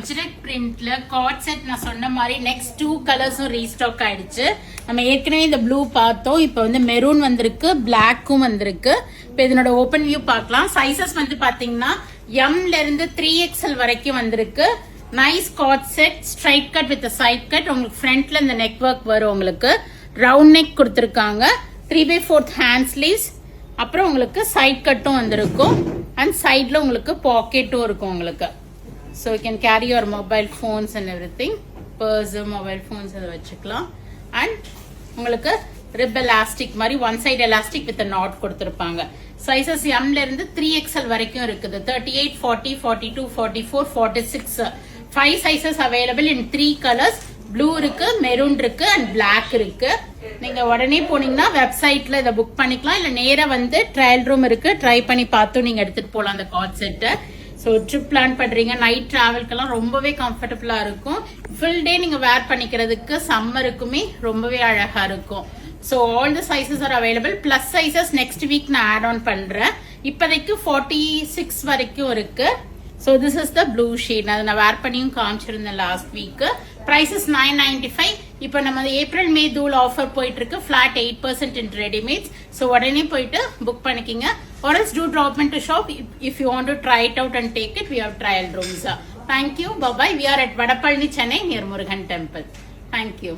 Ajrakh பிரிண்ட்ல God set நான் சொன்ன மாதிரி நெக்ஸ்ட் 2 கலர்ஸும் ரீஸ்டாக் ஆயிடுச்சு. நம்ம ஏற்கனவே இந்த ப்ளூ பார்த்தோம், இப்போ வந்து மெரூன் வந்திருக்கு, பிளாக்கும் வந்திருக்கு. இப்போ இதனோட ஓபன் வியூ பார்க்கலாம். சைசஸ் வந்து பாத்தீங்கன்னா எம்ல இருந்து 3XL வரைக்கும் வந்திருக்கு. Nice cord set, straight cut with side cut. உங்களுக்கு ஃப்ரண்ட்ல இந்த நெக் ஒர்க் வரும், உங்களுக்கு ரவுண்ட் நெக் கொடுத்துருக்காங்க, 3/4 ஹேண்ட் ஸ்லீவ்ஸ், அப்புறம் உங்களுக்கு சைட் கட்டும் வந்திருக்கும் அண்ட் சைட்ல உங்களுக்கு பாக்கெட்டும் இருக்கும் உங்களுக்கு. So you can carry your mobile phones and every thing, purse mobile phones அதை வச்சுக்கலாம். அண்ட் உங்களுக்கு ரிப் எலாஸ்டிக் மாதிரி one side elastic with not கொடுத்துருப்பாங்க. சைசஸ் எம்ல இருந்து 3XL வரைக்கும் இருக்குது. 38, 40, 42, 44, 46 5 sizes available in 3 colours. Blue இருக்கு, மெரூன் இருக்கு அண்ட் பிளாக் இருக்கு. நீங்க உடனே போனீங்கன்னா வெப்சைட்ல இதை புக் பண்ணிக்கலாம், இல்ல நேரா வந்து ட்ரையல் ரூம் இருக்கு, ட்ரை பண்ணி பார்த்தும் நீங்க எடுத்துட்டு போகலாம் அந்த காட் செட்டை. ஸோ ட்ரிப் பிளான் பண்றீங்க, நைட் டிராவல்க்கெல்லாம் ரொம்பவே கம்ஃபர்டபுளா இருக்கும். ஃபுல் டே நீங்க வேர் பண்ணிக்கிறதுக்கு சம்மருக்குமே ரொம்பவே அழகா இருக்கும். So all the sizes are available. Plus sizes next week நான் ஆட் ஆன் பண்றேன். இப்போதைக்கு 46 வரைக்கும் இருக்கு. So this is the blue shade. நான் வேர் பண்ணியும் காமிச்சிருந்தேன் லாஸ்ட் வீக். பிரைசஸ் 995. இப்போ நம்ம ஏப்ரல் மே தூள் ஆஃபர் போயிட்டு இருக்கு, ஃபிளாட் 8% இன் ரெடிமேட்ஸ். ஸோ உடனே போயிட்டு புக் பண்ணிக்கிங்க. or else do drop into shop if you want to try it out and take it. We have trial rooms. Thank you. Bye bye. We are at Vadapalni, Chennai, near Murugan Temple. Thank you.